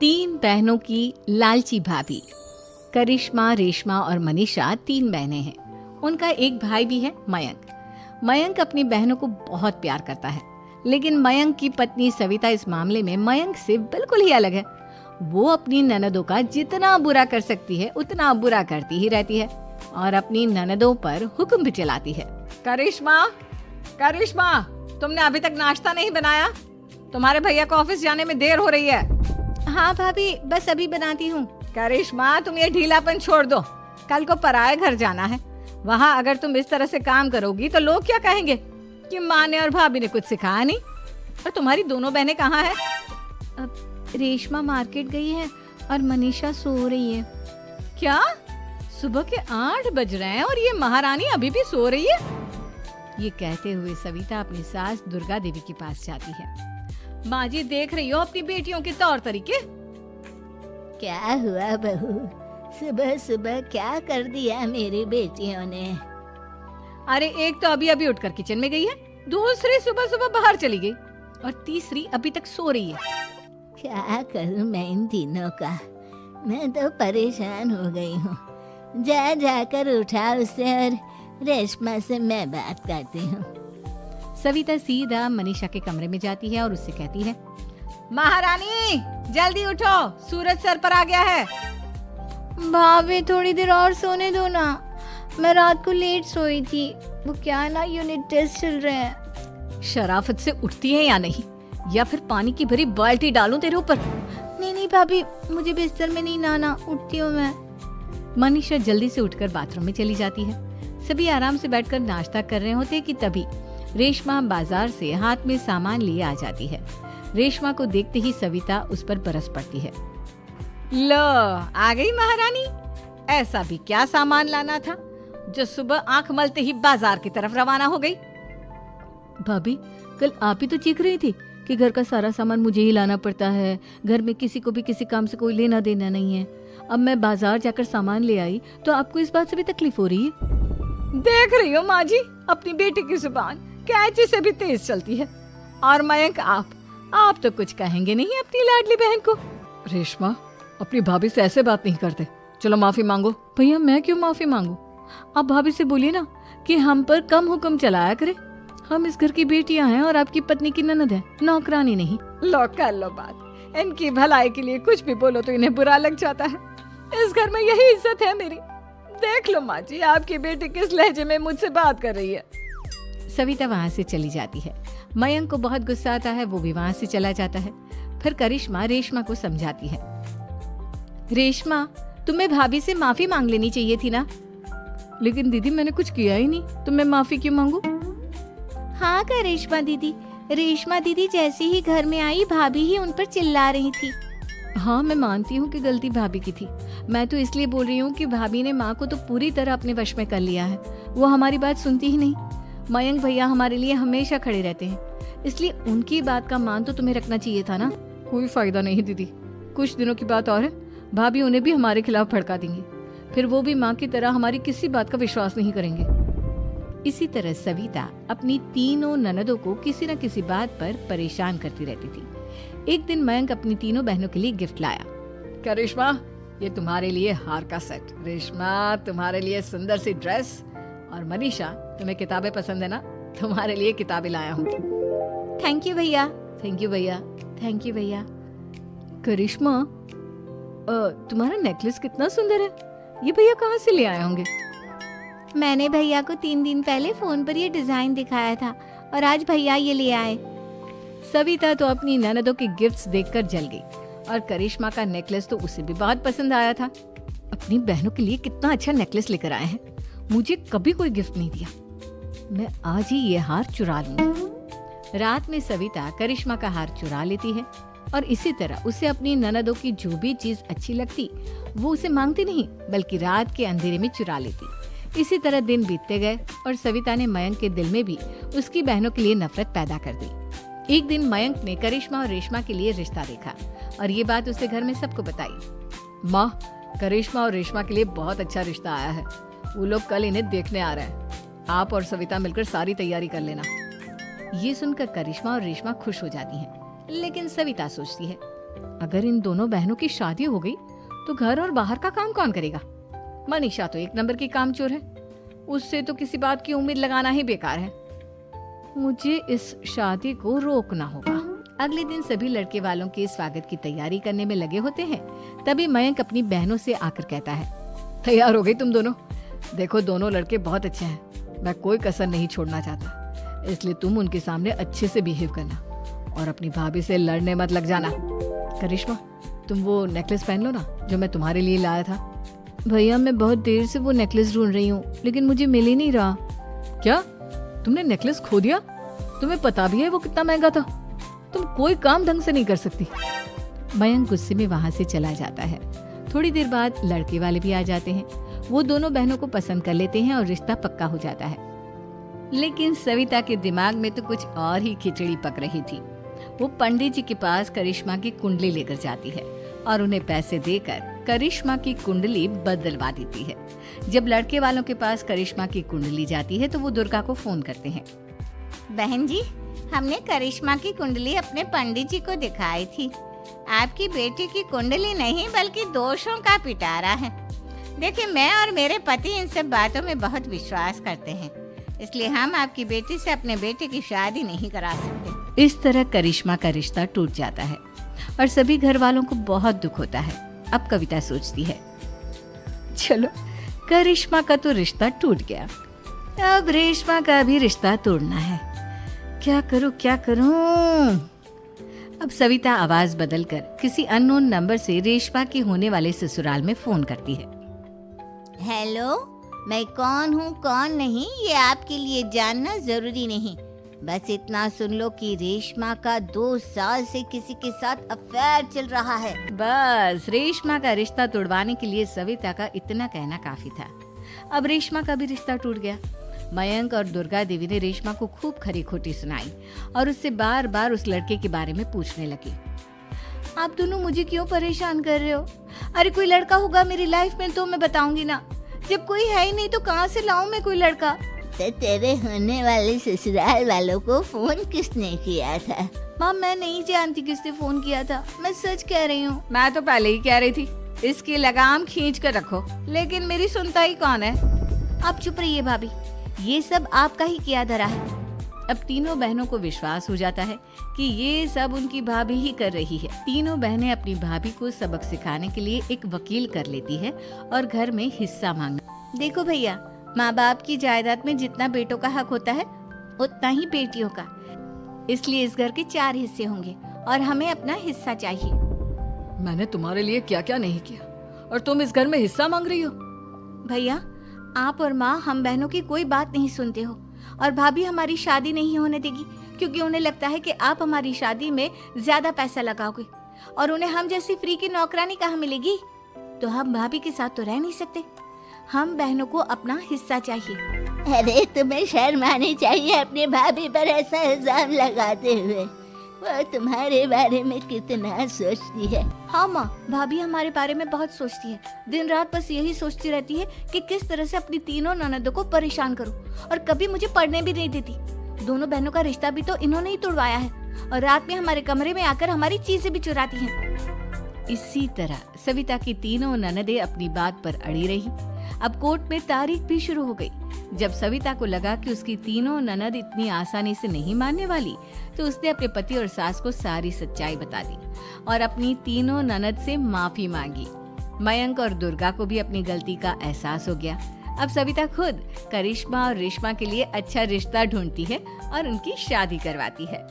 तीन बहनों की लालची भाभी। करिश्मा, रेशमा और मनीषा तीन बहनें हैं। उनका एक भाई भी है, मयंक। मयंक अपनी बहनों को बहुत प्यार करता है, लेकिन मयंक की पत्नी सविता इस मामले में मयंक से बिल्कुल ही अलग है। वो अपनी ननदों का जितना बुरा कर सकती है उतना बुरा करती ही रहती है और अपनी ननदों पर हुक्म भी चलाती है। करिश्मा, करिश्मा, तुमने अभी तक नाश्ता नहीं बनाया? तुम्हारे भैया को ऑफिस जाने में देर हो रही है। हाँ भाभी, बस अभी बनाती हूँ। करिश्मा, तुम ये ढीलापन छोड़ दो। कल को पराये घर जाना है। वहाँ अगर तुम इस तरह से काम करोगी तो लोग क्या कहेंगे कि माँ ने और भाभी ने कुछ सिखाया नहीं। और तुम्हारी दोनों बहनें कहाँ हैं? रेशमा मार्केट गई है और मनीषा सो रही है। क्या? सुबह के 8 बज रहे हैं और ये महारानी अभी भी सो रही है? ये कहते हुए सविता अपनी सास दुर्गा देवी के पास जाती है। माँ जी, देख रही हो अपनी बेटियों के तौर तरीके? क्या हुआ बहू, सुबह सुबह क्या कर दिया मेरी बेटियों ने? अरे एक तो अभी अभी उठकर किचन में गई है, दूसरी सुबह सुबह बाहर चली गई और तीसरी अभी तक सो रही है। क्या करूं मैं इन तीनों का, मैं तो परेशान हो गई हूँ। जा जाकर उठा उसे और रेशमा से मैं बात करती हूँ। सविता सीधा मनीषा के कमरे में जाती है और उससे कहती है, महारानी जल्दी उठो, सूरज सर पर आ गया है। भाभी थोड़ी देर और सोने दो ना, मैं रात को लेट सोई थी। वो क्या है ना, यूनिट टेस्ट चल रहे हैं। शराफत से उठती है या नहीं, या फिर पानी की भरी बाल्टी डालूं तेरे ऊपर? नहीं नहीं भाभी, मुझे बिस्तर में नहीं नहाना, उठती हूँ मैं। मनीषा जल्दी से उठकर बाथरूम में चली जाती है। सभी आराम से बैठकर नाश्ता कर रहे होते कि तभी रेशमा बाजार से हाथ में सामान लिए आ जाती है। रेशमा को देखते ही सविता उस पर बरस पड़ती है। लो, आ गई महारानी। ऐसा भी क्या सामान लाना था जो सुबह आंख मलते ही बाजार की तरफ रवाना हो गई? भाभी, कल आप ही तो चीख रही थी कि घर का सारा सामान मुझे ही लाना पड़ता है, घर में किसी को भी किसी काम से कोई लेना देना नहीं है। अब मैं बाजार जाकर सामान ले आई तो आपको इस बात से भी तकलीफ हो रही है? देख रही हो माँ जी, अपनी बेटी की जुबान कैंची से भी तेज चलती है। और मयंक, आप तो कुछ कहेंगे नहीं अपनी लाडली बहन को। रेशमा, अपनी भाभी से ऐसे बात नहीं करते। चलो माफी मांगो। भैया, मैं क्यों माफी मांगू? आप भाभी से बोलिए ना कि हम पर कम हुक्म चलाया करे। हम इस घर की बेटियां हैं और आपकी पत्नी की ननद है, नौकरानी नहीं। लो कर लो बात। इनकी भलाई के लिए कुछ भी बोलो तो इन्हें बुरा लग जाता है। इस घर में यही इज्जत है मेरी। देख लो माँ जी, आपकी बेटी किस लहजे में मुझसे बात कर रही है। सविता वहाँ से चली जाती है। मयंक को बहुत गुस्सा आता है, वो भी वहाँ से चला जाता है। फिर करिश्मा रेशमा को समझाती है। रेशमा, तुम्हें भाभी से माफी मांग लेनी चाहिए थी ना। लेकिन दीदी, मैंने कुछ किया ही नहीं, तो मैं माफी क्यों मांगू? हाँ करिश्मा दीदी, रेशमा दीदी जैसे ही घर में आई भाभी ही उन पर चिल्ला रही थी। हाँ, मैं मानती हूँ कि गलती भाभी की थी। मैं तो इसलिए बोल रही हूँ कि भाभी ने माँ को तो पूरी तरह अपने वश में कर लिया है। वो हमारी बात सुनती ही नहीं। मयंक भैया हमारे लिए हमेशा खड़े रहते हैं, इसलिए उनकी बात का मान तो तुम्हें रखना चाहिए था ना। कोई फायदा नहीं दीदी, कुछ दिनों की बात और है, भाभी उन्हें भी हमारे खिलाफ भड़का देंगी। फिर वो भी माँ की तरह हमारी किसी बात का विश्वास नहीं करेंगे। इसी तरह सविता अपनी तीनों ननदों को किसी न किसी बात पर परेशान करती रहती थी। एक दिन मयंक अपनी तीनों बहनों के लिए गिफ्ट लाया। क्या रेशमा, ये तुम्हारे लिए हार का सेट। रेशमा, तुम्हारे लिए सुंदर सी ड्रेस। और मनीषा, तुम्हें किताबें पसंद है ना, तुम्हारे लिए किताबें लाया हूँ। थैंक यू भैया। थैंक यू भैया। थैंक यू भैया। करिश्मा, तुम्हारा नेकलेस कितना सुंदर है, ये भैया कहाँ से ले आए होंगे? मैंने भैया को 3 दिन पहले फोन पर ये डिजाइन दिखाया था और आज भैया ये ले आए। सविता तो अपनी ननदों के गिफ्ट्स देखकर जल गई और करिश्मा का नेकलेस तो उसे भी बहुत पसंद आया था। अपनी बहनों के लिए कितना अच्छा नेकलेस लेकर आए हैं, मुझे कभी कोई गिफ्ट नहीं दिया। मैं आज ही ये हार चुरा लूंगी। रात में सविता करिश्मा का हार चुरा लेती है और इसी तरह उसे अपनी ननदों की जो भी चीज अच्छी लगती वो उसे मांगती नहीं, बल्कि रात के अंधेरे में चुरा लेती। इसी तरह दिन बीतते गए और सविता ने मयंक के दिल में भी उसकी बहनों के लिए नफरत पैदा कर दी। एक दिन मयंक ने करिश्मा और रेशमा के लिए रिश्ता देखा और ये बात उसने घर में सबको बताई। माँ, करिश्मा और रेशमा के लिए बहुत अच्छा रिश्ता आया है, वो लोग कल इन्हें देखने आ रहे हैं। आप और सविता मिलकर सारी तैयारी कर लेना। ये सुनकर करिश्मा और रेशमा खुश हो जाती हैं, लेकिन सविता सोचती है, अगर इन दोनों बहनों की शादी हो गई तो घर और बाहर का काम कौन करेगा? मनीषा तो एक नंबर की कामचोर है, उससे तो किसी बात की उम्मीद लगाना ही बेकार है। मुझे इस शादी को रोकना होगा। अगले दिन सभी लड़के वालों के स्वागत की तैयारी करने में लगे होते हैं। तभी मयंक अपनी बहनों से आकर कहता है, तैयार हो गई तुम दोनों? देखो दोनों लड़के बहुत अच्छे हैं, मैं कोई कसर नहीं छोड़ना चाहता, इसलिए तुम उनके सामने अच्छे से बिहेव करना और अपनी भाभी से लड़ने मत लग जाना। करिश्मा, तुम वो नेकलेस पहन लो ना जो मैं तुम्हारे लिए लाया था। भैया मैं बहुत देर से वो नेकलेस ढूंढ रही हूँ, लेकिन मुझे मिल ही नहीं रहा। क्या तुमने नेकलेस खो दिया? तुम्हें पता भी है वो कितना महंगा था? तुम कोई काम ढंग से नहीं कर सकती। मयंक गुस्से में वहां से चला जाता है। थोड़ी देर बाद लड़के वाले भी आ जाते हैं। वो दोनों बहनों को पसंद कर लेते हैं और रिश्ता पक्का हो जाता है। लेकिन सविता के दिमाग में तो कुछ और ही खिचड़ी पक रही थी। वो पंडित जी के पास करिश्मा की कुंडली लेकर जाती है और उन्हें पैसे देकर करिश्मा की कुंडली बदलवा देती है। जब लड़के वालों के पास करिश्मा की कुंडली जाती है तो वो दुर्गा को फोन करते हैं। बहन जी, हमने करिश्मा की कुंडली अपने पंडित जी को दिखाई थी। आपकी बेटी की कुंडली नहीं बल्कि दोषों का पिटारा है। देखिए, मैं और मेरे पति इन सब बातों में बहुत विश्वास करते हैं, इसलिए हम आपकी बेटी से अपने बेटे की शादी नहीं करा सकते। इस तरह करिश्मा का रिश्ता टूट जाता है और सभी घर वालों को बहुत दुख होता है। अब कविता सोचती है, चलो करिश्मा का तो रिश्ता टूट गया, अब रेशमा का भी रिश्ता तोड़ना है। क्या करूं? अब सविता आवाज बदलकर किसी अननोन नंबर से रेशमा के होने वाले ससुराल में फोन करती है। हेलो, मैं कौन हूँ कौन नहीं ये आपके लिए जानना जरूरी नहीं। बस इतना सुन लो कि रेशमा का 2 साल से किसी के साथ अफेयर चल रहा है। बस रेशमा का रिश्ता तोड़वाने के लिए सविता का इतना कहना काफी था। अब रेशमा का भी रिश्ता टूट गया। मयंक और दुर्गा देवी ने रेशमा को खूब खरी खोटी सुनाई और उससे बार बार उस लड़के के बारे में पूछने लगी। आप दोनों मुझे क्यों परेशान कर रहे हो? अरे कोई लड़का होगा मेरी लाइफ में तो मैं बताऊंगी ना, जब कोई है ही नहीं तो कहाँ से लाऊं मैं कोई लड़का? तो तेरे होने वाले ससुराल वालों को फोन किसने किया था? माँ मैं नहीं जानती किसने फोन किया था, मैं सच कह रही हूँ। मैं तो पहले ही कह रही थी इसकी लगाम खींच कर रखो, लेकिन मेरी सुनता ही कौन है। आप चुप रहिए भाभी, ये सब आपका ही किया धरा है। अब तीनों बहनों को विश्वास हो जाता है कि ये सब उनकी भाभी ही कर रही है। तीनों बहनें अपनी भाभी को सबक सिखाने के लिए एक वकील कर लेती है और घर में हिस्सा मांगना। देखो भैया, माँ बाप की जायदाद में जितना बेटों का हक होता है उतना ही बेटियों का, इसलिए इस घर के 4 हिस्से होंगे और हमें अपना हिस्सा चाहिए। मैंने तुम्हारे लिए क्या क्या नहीं किया और तुम इस घर में हिस्सा मांग रही हो? भैया, आप और माँ हम बहनों की कोई बात नहीं सुनते हो और भाभी हमारी शादी नहीं होने देगी क्योंकि उन्हें लगता है कि आप हमारी शादी में ज्यादा पैसा लगाओगे और उन्हें हम जैसी फ्री की नौकरानी कहाँ मिलेगी। तो हम भाभी के साथ तो रह नहीं सकते, हम बहनों को अपना हिस्सा चाहिए। अरे तुम्हें शर्म आनी चाहिए अपने भाभी पर ऐसा इल्जाम लगाते हुए। वो तुम्हारे बारे में कितना सोचती है। हाँ माँ, भाभी हमारे बारे में बहुत सोचती है। दिन रात बस यही सोचती रहती है कि किस तरह से अपनी तीनों ननदों को परेशान करूं और कभी मुझे पढ़ने भी नहीं देती। दोनों बहनों का रिश्ता भी तो इन्होंने ही तोड़वाया है और रात में हमारे कमरे में आकर हमारी चीजें भी चुराती हैं। इसी तरह सविता की तीनों ननदें अपनी बात पर अड़ी रही। अब कोर्ट में तारीख भी शुरू हो गई। जब सविता को लगा कि उसकी तीनों ननद इतनी आसानी से नहीं मानने वाली, तो उसने अपने पति और सास को सारी सच्चाई बता दी और अपनी तीनों ननद से माफी मांगी। मयंक और दुर्गा को भी अपनी गलती का एहसास हो गया। अब सविता खुद करिश्मा और रेशमा के लिए अच्छा रिश्ता ढूंढती है और उनकी शादी करवाती है।